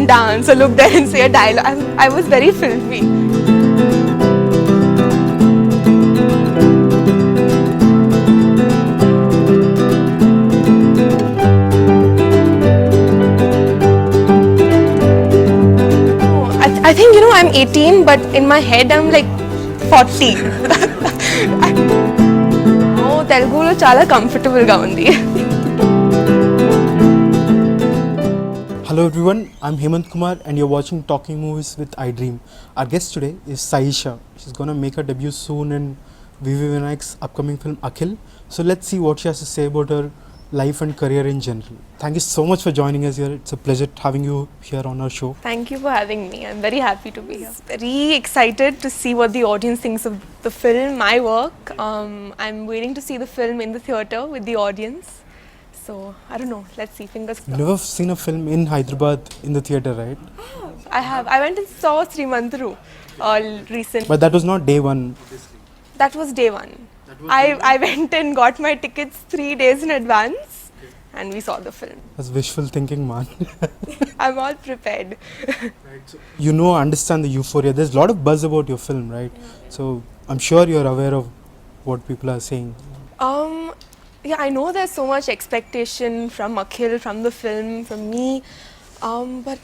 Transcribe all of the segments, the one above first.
and dance or look there and say a dialogue. I was very filmy. I think, I'm 18, but in my head I'm like 40. Telugulo chala comfortable ga undi. Hello everyone, I'm Kumar and you're watching Talking Movies with iDream. Our guest today is Sayyeshaa. She's gonna make her debut soon in V.V. Vinayak's upcoming film Akhil. So let's see what she has to say about her life and career in general. Thank you so much for joining us here. It's a pleasure having you here on our show. Thank you for having me. I'm very happy to be here. Very excited to see what the audience thinks of the film, my work. I'm waiting to see the film in the theatre with the audience. So, I don't know. Let's see. Fingers crossed. You've never seen a film in Hyderabad in the theatre, right? I have. I went and saw Srimanthudu recently. But that was not day one. That was day one. I went and got my tickets 3 days in advance and we saw the film. That's wishful thinking, man. I'm all prepared. Understand the euphoria. There's a lot of buzz about your film, right? Yeah. So I'm sure you're aware of what people are saying. Yeah, I know there's so much expectation from Akhil, from the film, from me. But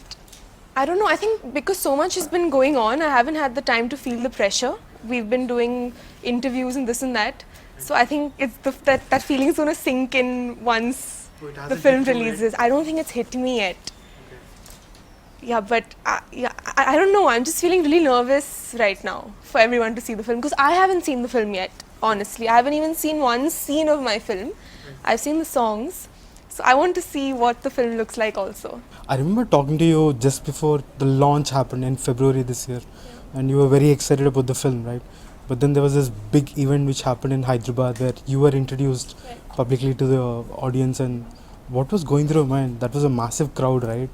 I don't know. I think because so much has been going on, I haven't had the time to feel the pressure. We've been doing interviews and this and that. So I think it's that feeling's going to sink in once the film releases. I don't think it's hit me yet. Okay. Yeah, but I don't know. I'm just feeling really nervous right now for everyone to see the film because I haven't seen the film yet, honestly. I haven't even seen one scene of my film. Okay. I've seen the songs. So I want to see what the film looks like also. I remember talking to you just before the launch happened in February this year. Yeah. And you were very excited about the film, right? But then there was this big event which happened in Hyderabad where you were introduced publicly to the audience, and what was going through your mind? That was a massive crowd, right?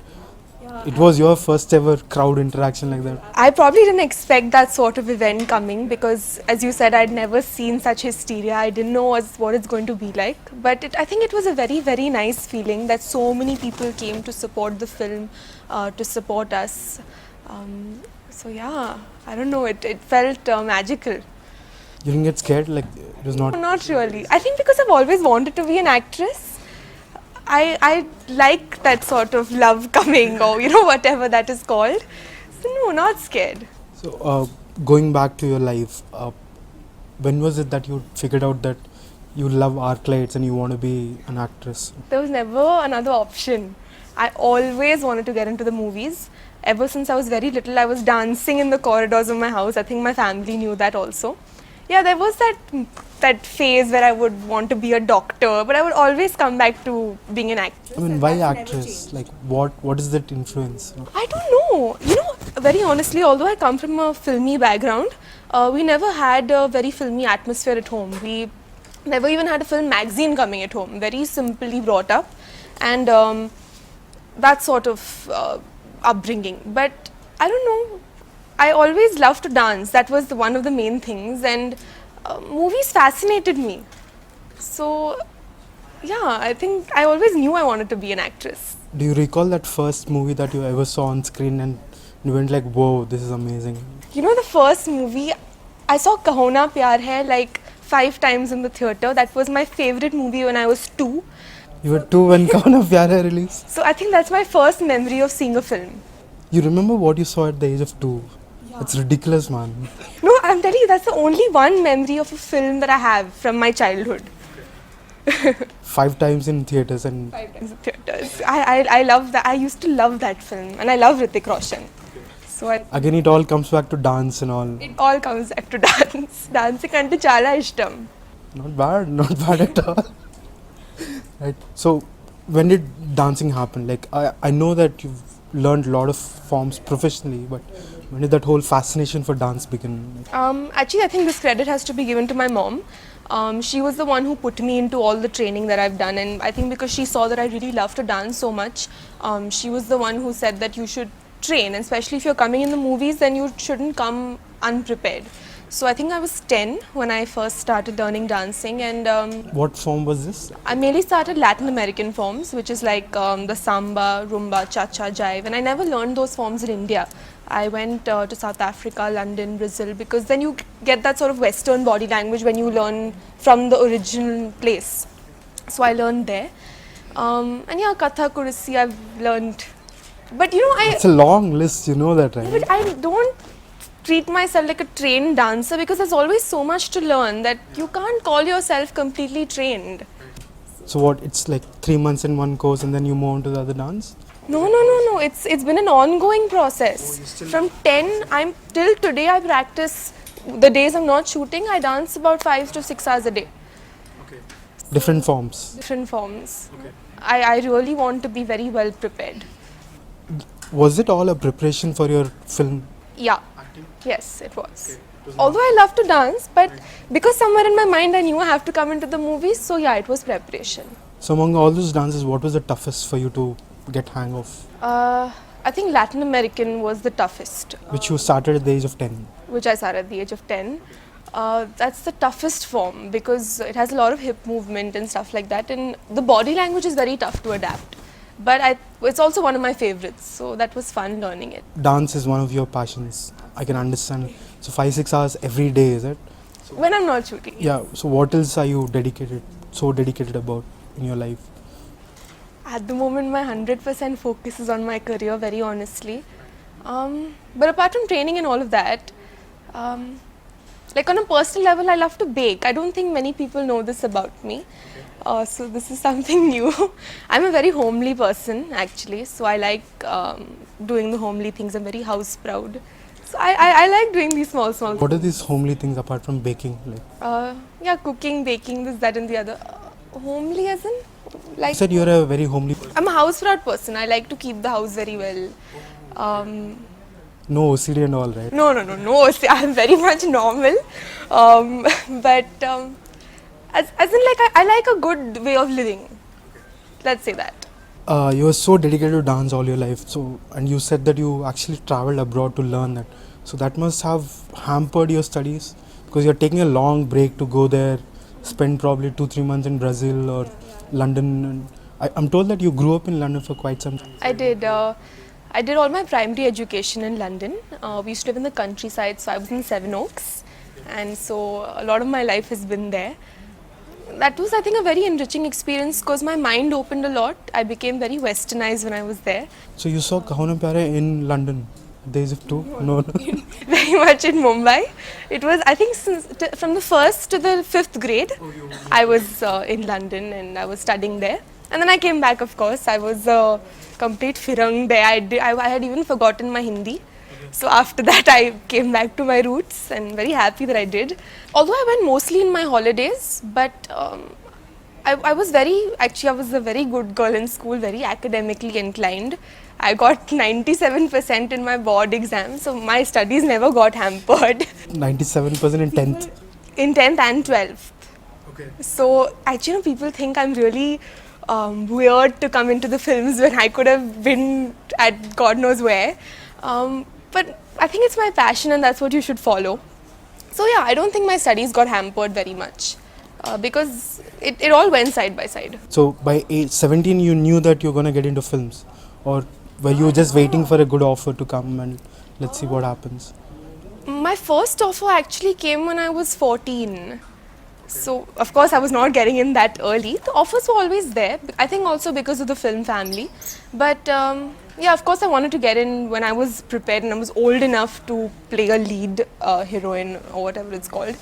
Yeah. It was your first ever crowd interaction like that. I probably didn't expect that sort of event coming because, as you said, I'd never seen such hysteria. I didn't know what it's going to be like. But I think it was a very, very nice feeling that so many people came to support the film, to support us. So yeah, I don't know, it felt magical. You didn't get scared? Like, it was not... No, not really. I think because I've always wanted to be an actress. I like that sort of love coming or, whatever that is called. So no, not scared. So, going back to your life, when was it that you figured out that you love arc lights and you want to be an actress? There was never another option. I always wanted to get into the movies. Ever since I was very little, I was dancing in the corridors of my house. I think my family knew that also. Yeah, there was that phase where I would want to be a doctor, but I would always come back to being an actress. I mean, why actress? Like, what is that influence? I don't know. Very honestly, although I come from a filmy background, we never had a very filmy atmosphere at home. We never even had a film magazine coming at home. Very simply brought up, and that sort of upbringing. But I don't know, I always loved to dance. That was one of the main things, and movies fascinated me. So yeah, I think I always knew I wanted to be an actress. Do you recall that first movie that you ever saw on screen and you went like, whoa, this is amazing? The first movie, I saw Kaho Pyar like 5 times in the theatre. That was my favorite movie when I was 2. You were 2 when Kaho Pyar released? So I think that's my first memory of seeing a film. You remember what you saw at the age of 2? Yeah. It's ridiculous, man. No, I'm telling you, that's the only one memory of a film that I have from my childhood. 5 times in theatres and... 5 times in theatres. I love that. I used to love that film and I love Hrithik Roshan. So again, it all comes back to dance and all. It all comes back to dance. Dancing ante chala ishtam. Not bad at all. Right. So, when did dancing happen? Like, I know that you've learned a lot of forms professionally, but when did that whole fascination for dance begin? Actually, I think this credit has to be given to my mom. She was the one who put me into all the training that I've done, and I think because she saw that I really love to dance so much, she was the one who said that you should train, and especially if you're coming in the movies, then you shouldn't come unprepared. So I think I was 10 when I first started learning dancing, and What form was this? I mainly started Latin American forms, which is like the samba, rumba, cha-cha, jive, and I never learned those forms in India. I went to South Africa, London, Brazil, because then you get that sort of Western body language when you learn from the original place. So I learned there. And yeah, Kathak, Odissi I've learned. But you know, It's a long list, you know that, right? but I don't treat myself like a trained dancer because there's always so much to learn that you can't call yourself completely trained. So what, it's like 3 months in one course and then you move on to the other dance? No. It's been an ongoing process. From 10, I'm till today I practice. The days I'm not shooting, I dance about 5 to 6 hours a day. Different forms. Different forms. I really want to be very well prepared. Was it all a preparation for your film? Yeah. Yes, it was. Although I love to dance, but because somewhere in my mind I knew I have to come into the movies, so yeah, it was preparation. So among all those dances, what was the toughest for you to get hang of? I think Latin American was the toughest. Which you started at the age of 10. Which I started at the age of 10. That's the toughest form because it has a lot of hip movement and stuff like that, and the body language is very tough to adapt. But it's also one of my favorites, so that was fun learning it. Dance is one of your passions. I can understand. So 5-6 hours every day, is it? When I'm not shooting. Yeah. So what else are you so dedicated about in your life? At the moment, my 100% focus is on my career, very honestly. But apart from training and all of that, like on a personal level, I love to bake. I don't think many people know this about me. So this is something new. I'm a very homely person, actually. So I like doing the homely things. I'm very house proud. So I like doing these small things. What are these homely things apart from baking? Like? Yeah, cooking, baking, this, that and the other. Homely as in? Like, You said you're a very homely. I'm a house proud person. I like to keep the house very well. No OCD and all, right? No. See, I'm very much normal. But as in like I like a good way of living. Let's say that. You were so dedicated to dance all your life. So, and you said that you actually traveled abroad to learn that. So that must have hampered your studies because you're taking a long break to go there, spend probably 2-3 months in Brazil or London. And I'm told that you grew up in London for quite some time. I did. I did all my primary education in London. We used to live in the countryside, so I was in Sevenoaks, and so a lot of my life has been there. That was, I think, a very enriching experience because my mind opened a lot. I became very westernized when I was there. So you saw Kaho na Pyar in London at the age of 2? No. Very much in Mumbai. It was, I think, from the 1st to the 5th grade, I was in London and I was studying there. And then I came back, of course. I was a complete firang there. I had even forgotten my Hindi. So after that, I came back to my roots and very happy that I did. Although I went mostly in my holidays, but I was a very good girl in school, very academically inclined. I got 97% in my board exam, so my studies never got hampered. 97% in 10th. In 10th and 12th. Okay. So actually, people think I'm really weird to come into the films when I could have been at God knows where. But I think it's my passion and that's what you should follow. So yeah, I don't think my studies got hampered very much because it all went side by side. So by age 17 you knew that you're going to get into films, or were you just waiting for a good offer to come and let's see what happens? My first offer actually came when I was 14. So of course I was not getting in that early. The offers were always there, I think also because of the film family. But yeah, of course I wanted to get in when I was prepared and I was old enough to play a lead heroine or whatever it's called.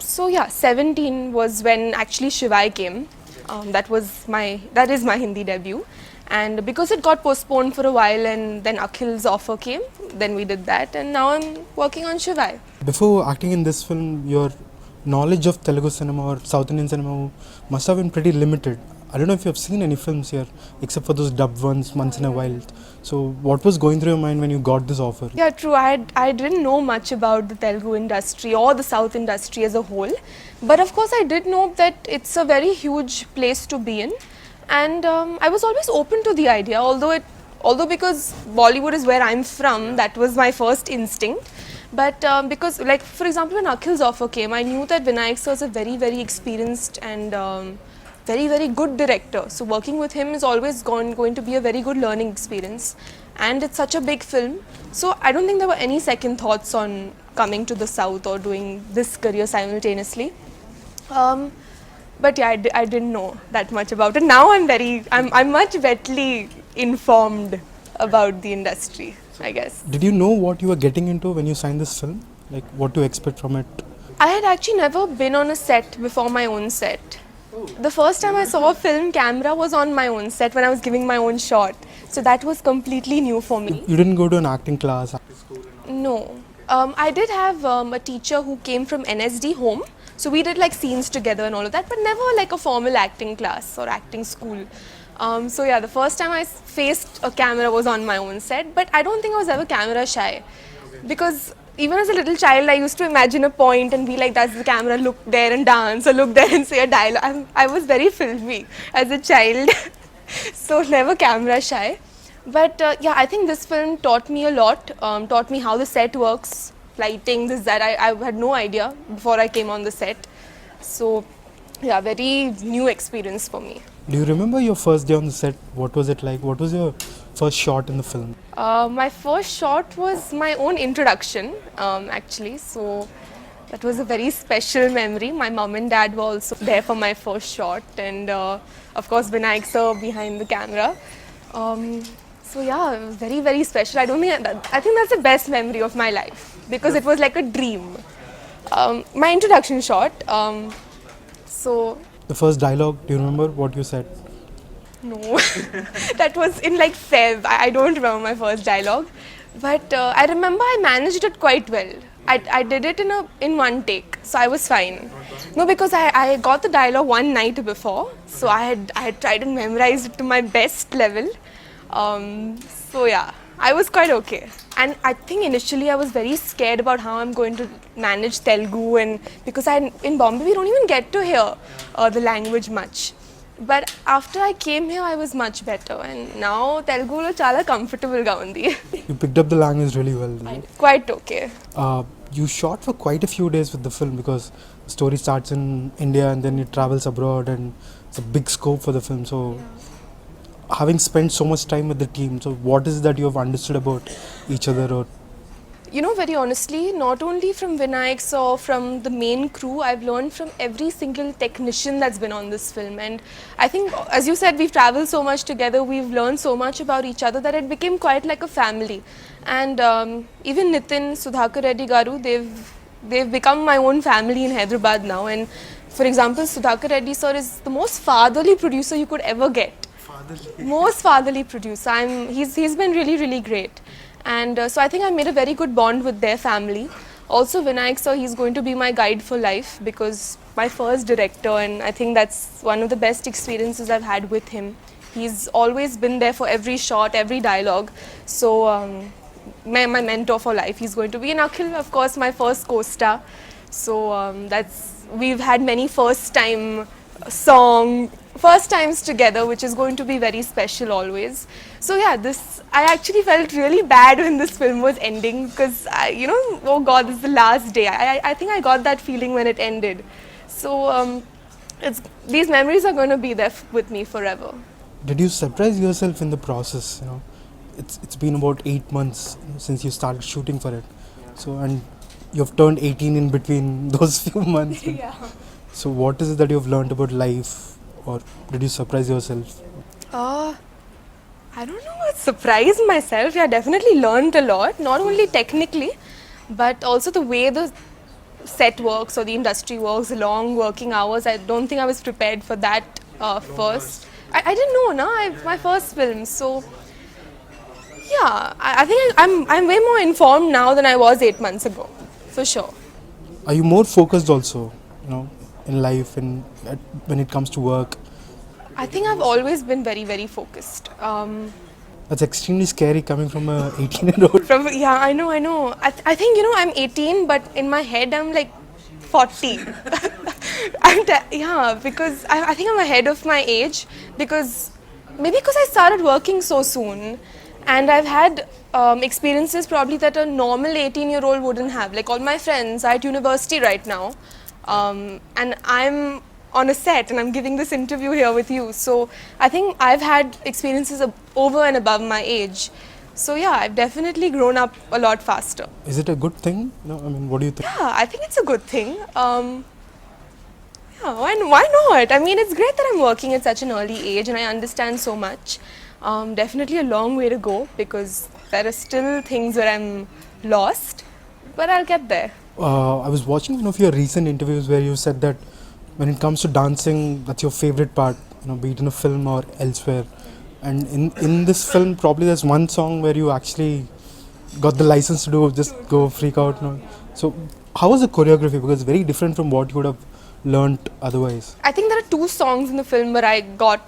So yeah, 17 was when actually Shivai came. That is my Hindi debut. And because it got postponed for a while and then Akhil's offer came, then we did that and now I'm working on Shivai. Before acting in this film, your knowledge of Telugu cinema or South Indian cinema must have been pretty limited. I don't know if you have seen any films here except for those dubbed ones once in a while. So what was going through your mind when you got this offer? Yeah, true. I didn't know much about the Telugu industry or the South industry as a whole. But of course I did know that it's a very huge place to be in. And I was always open to the idea, although because Bollywood is where I'm from, that was my first instinct. But because, like, for example, when Akhil's offer came, I knew that Vinayak sir is a very, very experienced and very, very good director. So working with him is always going to be a very good learning experience. And it's such a big film. So I don't think there were any second thoughts on coming to the South or doing this career simultaneously. But yeah, I didn't know that much about it. Now I'm much better informed about the industry, I guess. Did you know what you were getting into when you signed this film? Like what to expect from it? I had actually never been on a set before my own set. The first time I saw a film camera was on my own set when I was giving my own shot. So that was completely new for me. You didn't go to an acting class? No. I did have a teacher who came from NSD home. So we did like scenes together and all of that, but never like a formal acting class or acting school. So yeah, the first time I faced a camera was on my own set, but I don't think I was ever camera shy. Because even as a little child, I used to imagine a point and be like, that's the camera, look there and dance, or look there and say a dialogue. I was very filmy as a child, so never camera shy. But yeah, I think this film taught me a lot, taught me how the set works, lighting, this, that. I had no idea before I came on the set. So yeah, very new experience for me. Do you remember your first day on the set? What was it like? What was your first shot in the film? My first shot was my own introduction, actually. So that was a very special memory. My mom and dad were also there for my first shot, and of course Vinayak sir behind the camera. So yeah, very, very special. I think that's the best memory of my life because it was like a dream. My introduction shot. So the first dialogue, do you remember what you said? No, that was in like Feb. I don't remember my first dialogue, but I remember I managed it quite well. I did it in one take, so I was fine. No, because I got the dialogue one night before, so I had tried and memorized it to my best level. So yeah, I was quite okay. And I think initially I was very scared about how I'm going to manage Telugu, and because in Bombay we don't even get to hear the language much. But after I came here, I was much better, and now Telugu lo chala comfortable ga undi. You picked up the language really well. Quite okay. You shot for quite a few days with the film because the story starts in India and then it travels abroad, and it's a big scope for the film. So, having spent so much time with the team, so what is it that you have understood about each other? Or you know, very honestly, not only from Vinayak or from the main crew, I've learned from every single technician that's been on this film. And I think, as you said, we've traveled so much together, we've learned so much about each other that it became quite like a family. And even Nitin, Sudhakar Reddy Garu, they've become my own family in Hyderabad now. And for example, Sudhakar Reddy sir is the most fatherly producer you could ever get. Most fatherly producer. He's been really, really great. And so I think I made a very good bond with their family. Also Vinayak sir, he's going to be my guide for life because my first director, and I think that's one of the best experiences I've had with him. He's always been there for every shot, every dialogue. So my mentor for life, he's going to be. And Akhil, of course, my first co-star. So we've had many first times together, which is going to be very special always. So yeah, I actually felt really bad when this film was ending because oh God, this is the last day. I think I got that feeling when it ended. So these memories are going to be there with me forever. did you surprise yourself in the process? It's been about 8 months since you started shooting for it. So, and you've turned 18 in between those few months. Yeah. So what is it that you've learned about life, or did you surprise yourself? I don't know what surprised myself. Yeah, definitely learned a lot, not only technically, but also the way the set works or the industry works, the long working hours. I don't think I was prepared for that first. I didn't know, my first film. So yeah, I think I'm way more informed now than I was 8 months ago, for sure. Are you more focused also, in life and when it comes to work? I think I've always been very, very focused. That's extremely scary coming from a 18-year-old. Yeah, I know. I think, I'm 18, but in my head I'm like 40. Yeah, because I think I'm ahead of my age because I started working so soon, and I've had experiences probably that a normal 18-year-old wouldn't have. Like all my friends are at university right now, and I'm on a set and I'm giving this interview here with you. So I think I've had experiences over and above my age. So yeah, I've definitely grown up a lot faster. Is it a good thing? No, I mean, what do you think? Yeah, I think it's a good thing. Yeah, why not? I mean, it's great that I'm working at such an early age and I understand so much. Definitely a long way to go because there are still things where I'm lost, but I'll get there. I was watching one of your recent interviews where you said that when it comes to dancing, that's your favorite part, be it in a film or elsewhere. And in this film, probably there's one song where you actually got the license to do just go freak out. So how was the choreography? Because it's very different from what you would have learnt otherwise. I think there are two songs in the film where I got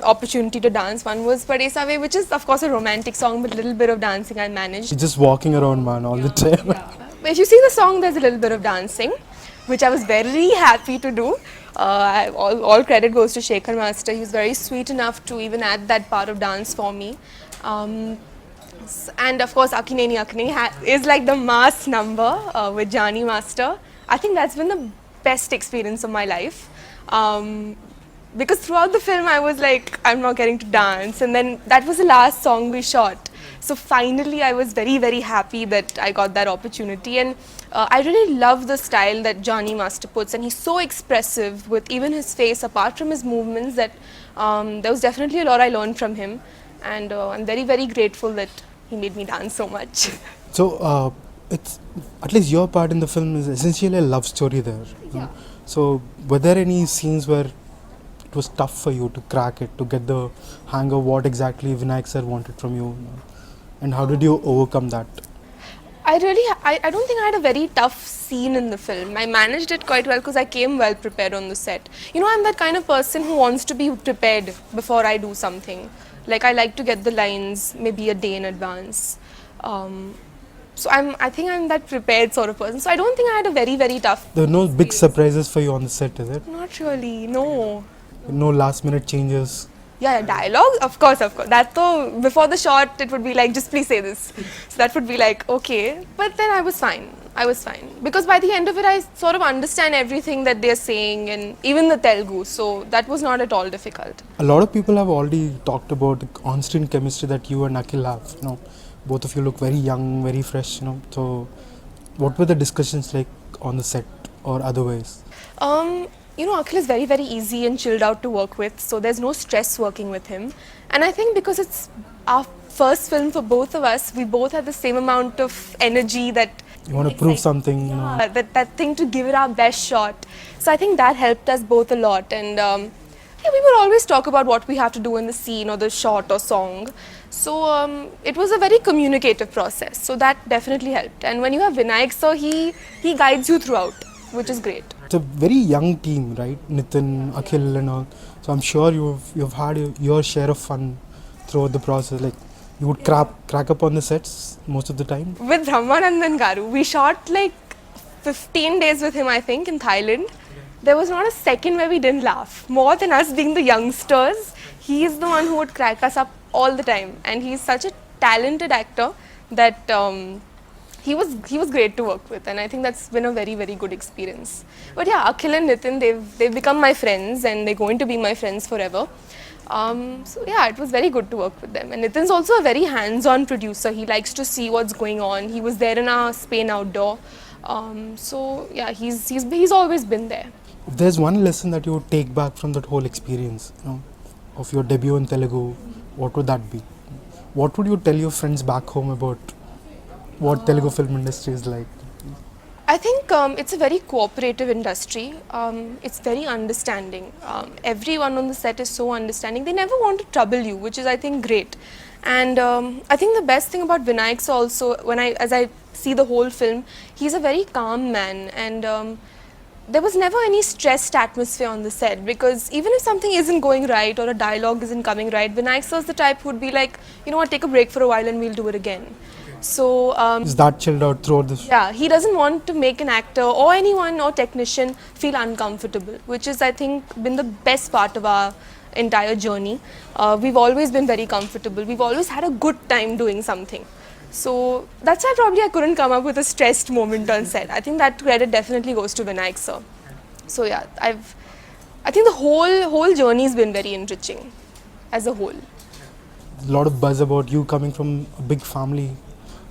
opportunity to dance. One was Padesa Ve, which is of course a romantic song, but a little bit of dancing I managed. You're just walking around, man, all the time. Yeah. If you see the song, there's a little bit of dancing, which I was very happy to do. All credit goes to Shekhar Master. He was very sweet enough to even add that part of dance for me. And of course, Akineni Akineni is like the mass number with Jani Master. I think that's been the best experience of my life. Because throughout the film I was like, I'm not getting to dance, and then that was the last song we shot. So finally I was very, very happy that I got that opportunity, and I really love the style that Johnny Master puts, and he's so expressive with even his face, apart from his movements, that there was definitely a lot I learned from him, and I'm very, very grateful that he made me dance so much. So it's, at least your part in the film is essentially a love story there. Yeah. So were there any scenes where it was tough for you to crack it, to get the hang of what exactly Vinayak sir wanted from you? And how did you overcome that? I don't think I had a very tough scene in the film. I managed it quite well because I came well prepared on the set. I'm that kind of person who wants to be prepared before I do something. Like I like to get the lines maybe a day in advance. So I think I'm that prepared sort of person. So I don't think I had a very, very tough There were no big surprises for you on the set, is it? Not really, no. No last minute changes? Yeah, dialogue, of course. That though, before the shot, it would be like, just please say this. So that would be like, okay. But then I was fine. Because by the end of it, I sort of understand everything that they're saying, and even the Telugu. So that was not at all difficult. A lot of people have already talked about the on-screen chemistry that you and Akhil have. Both of you look very young, very fresh. So what were the discussions like on the set or otherwise? Akhil is very, very easy and chilled out to work with, so there's no stress working with him. And I think because it's our first film for both of us, we both have the same amount of energy that... You want to prove something, that thing to give it our best shot. So I think that helped us both a lot. And we would always talk about what we have to do in the scene or the shot or song. So it was a very communicative process. So that definitely helped. And when you have Vinayak sir, he guides you throughout, which is great. It's a very young team, right? Nitin, Akhil and all. So I'm sure you've had your share of fun throughout the process. Like you would crack up on the sets most of the time. With Ramanandan Garu, we shot like 15 days with him, I think, in Thailand. There was not a second where we didn't laugh. More than us being the youngsters, he is the one who would crack us up all the time. And he's such a talented actor that he was great to work with, and I think that's been a very, very good experience. But yeah, Akhil and Nitin, they've become my friends, and they're going to be my friends forever. So yeah, it was very good to work with them. And Nitin's also a very hands-on producer. He likes to see what's going on. He was there in our Spain outdoor. So yeah, he's always been there. If there's one lesson that you would take back from that whole experience, of your debut in Telugu, what would that be? What would you tell your friends back home about what Telugu film industry is like? I think it's a very cooperative industry. It's very understanding. Everyone on the set is so understanding. They never want to trouble you, which is, I think, great. And I think the best thing about Vinayak sir also, as I see the whole film, he's a very calm man, and there was never any stressed atmosphere on the set, because even if something isn't going right or a dialogue isn't coming right, Vinayak sir is the type who would be like, you know what, take a break for a while and we'll do it again. So is that chilled out throughout this? Yeah, he doesn't want to make an actor or anyone or technician feel uncomfortable, which is, I think, been the best part of our entire journey. We've always been very comfortable. We've always had a good time doing something. So that's why probably I couldn't come up with a stressed moment on set. I think that credit definitely goes to Vinayak sir. So yeah, I think the whole journey's been very enriching as a whole. A lot of buzz about you coming from a big family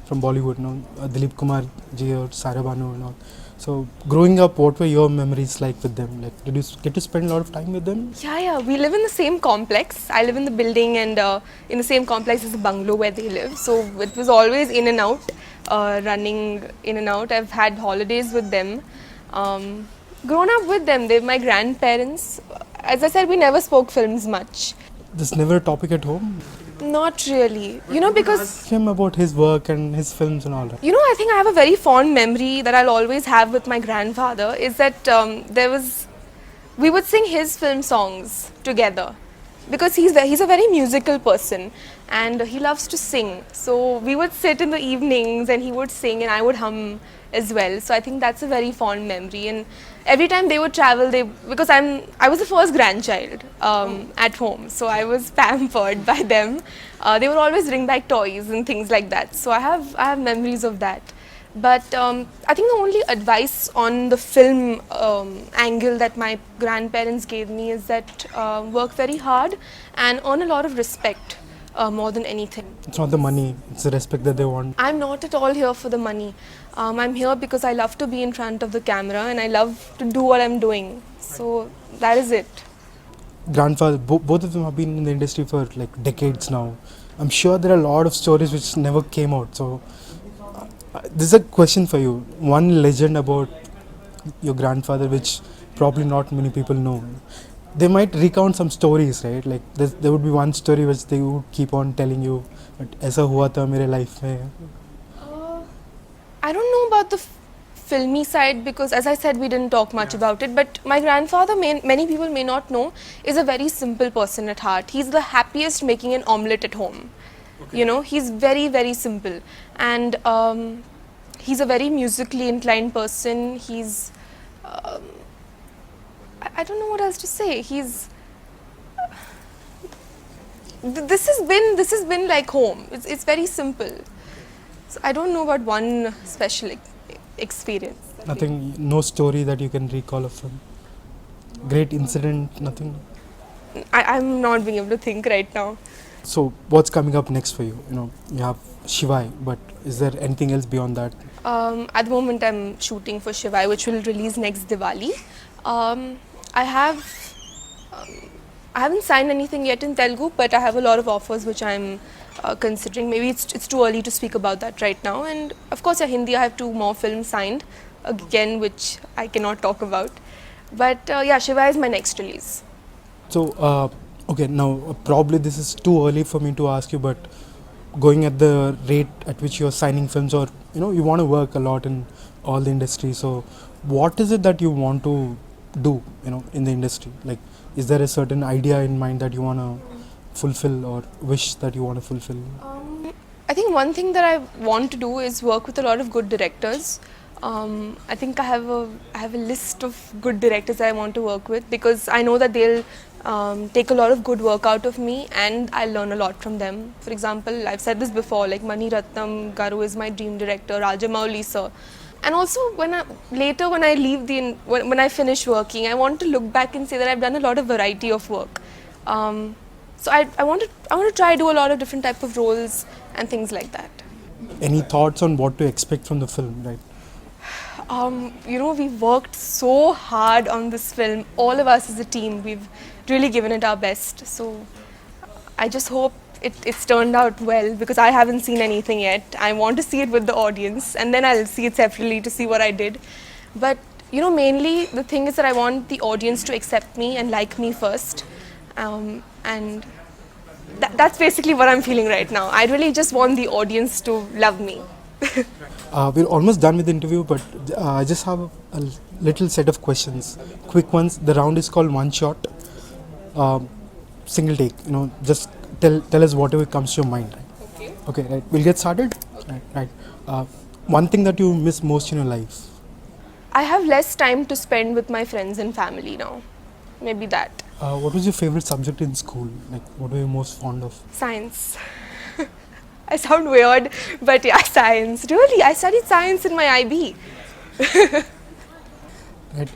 from Bollywood, Dilip Kumar ji or Saira Bhanu and all. So growing up, what were your memories like with them? Like, did you get to spend a lot of time with them? Yeah. We live in the same complex. I live in the building and in the same complex as the bungalow where they live. So it was always in and out, running in and out. I've had holidays with them. Grown up with them. They're my grandparents. As I said, we never spoke films much. This never a topic at home? Not really. Because Ask him about his work and his films and all that. I think I have a very fond memory that I'll always have with my grandfather is that we would sing his film songs together because he's a very musical person and he loves to sing. So we would sit in the evenings and he would sing and I would hum as well. So I think that's a very fond memory. And every time they would travel, because I was the first grandchild at home, so I was pampered by them. They would always bring back toys and things like that. So I have memories of that. But I think the only advice on the film angle that my grandparents gave me is that work very hard and earn a lot of respect more than anything. It's not the money, it's the respect that they want. I'm not at all here for the money. I'm here because I love to be in front of the camera and I love to do what I'm doing. So that is it. Grandfather, both of them have been in the industry for like decades now. I'm sure there are a lot of stories which never came out. So this is a question for you. One legend about your grandfather which probably not many people know. They might recount some stories, right? Like there would be one story which they would keep on telling you, but ऐसा हुआ था मेरे life में. I don't know about the filmy side because as I said we didn't talk much about it, but my grandfather, many people may not know, is a very simple person at heart. He's the happiest making an omelette at home. Okay. He's very, very simple and he's a very musically inclined person. He's I don't know what else to say. This has been like home. It's very simple. So I don't know about one special experience. Nothing, no story that you can recall of him. Great incident, nothing. I'm not being able to think right now. So what's coming up next for you? You have Shivai, but is there anything else beyond that? At the moment I'm shooting for Shivai, which will release next Diwali. I haven't signed anything yet in Telugu, but I have a lot of offers which I'm considering. Maybe it's too early to speak about that right now. And of course, Hindi, I have 2 more films signed again, which I cannot talk about. But Shiva is my next release. So, okay, now probably this is too early for me to ask you, but going at the rate at which you're signing films, or you want to work a lot in all the industry. So, what is it that you want to do, in the industry? Like, is there a certain idea in mind that you want to fulfill or wish that you want to fulfill? I think one thing that I want to do is work with a lot of good directors. I think I have a list of good directors that I want to work with because I know that they'll take a lot of good work out of me and I'll learn a lot from them. For example, I've said this before, like Mani Ratnam Garu is my dream director, Rajamouli sir. And also when I finish working, I want to look back and say that I've done a lot of variety of work. So I want to try do a lot of different type of roles and things like that. Any thoughts on what to expect from the film, right? We worked so hard on this film. All of us as a team, we've really given it our best. So I just hope it's turned out well because I haven't seen anything yet. I want to see it with the audience and then I'll see it separately to see what I did. But mainly the thing is that I want the audience to accept me and like me first. And that's basically what I'm feeling right now. I really just want the audience to love me. We're almost done with the interview, but I just have a little set of questions. Quick ones. The round is called one shot. Single take. Just tell us whatever comes to your mind. Right? Okay, right. We'll get started. Right. One thing that you miss most in your life? I have less time to spend with my friends and family now. Maybe that. What was your favorite subject in school? Like, what were you most fond of? Science. I sound weird, but yeah, science. Really, I studied science in my IB. Right.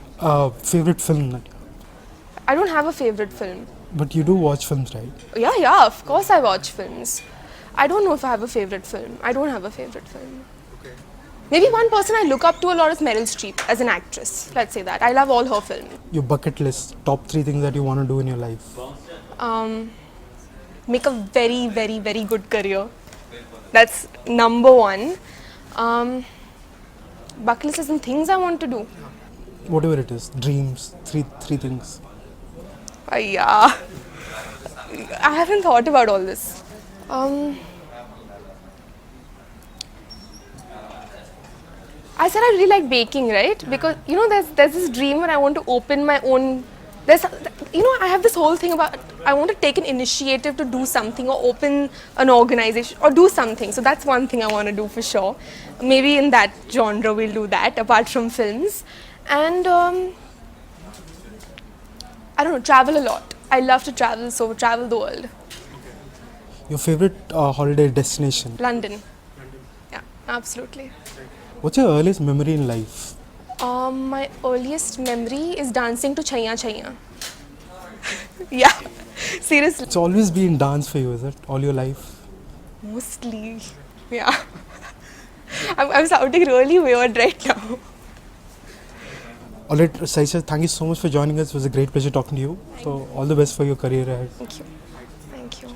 Favorite film? I don't have a favorite film. But you do watch films, right? Yeah, of course I watch films. I don't know if I have a favorite film. I don't have a favorite film. Maybe one person I look up to a lot is Meryl Streep as an actress. Let's say that. I love all her films. Your bucket list, top 3 things that you want to do in your life. Make a very, very, very good career. That's number one. Bucket list is some things I want to do. Whatever it is, dreams, three things. Yeah. I haven't thought about all this. I said I really like baking, right? Because there's this dream where I want to open my own. I have this whole thing about I want to take an initiative to do something or open an organization or do something. So that's one thing I want to do for sure. Maybe in that genre we'll do that apart from films. And I don't know, travel a lot. I love to travel, so travel the world. Your favorite holiday destination? London. Yeah, absolutely. What's your earliest memory in life? My earliest memory is dancing to Chaiyya Chaiyya. Yeah, seriously. It's always been dance for you, is it? All your life? Mostly, yeah. I'm sounding really weird right now. Alright, Saisha, thank you so much for joining us. It was a great pleasure talking to you. So all the best for your career ahead. Thank you. Thank you.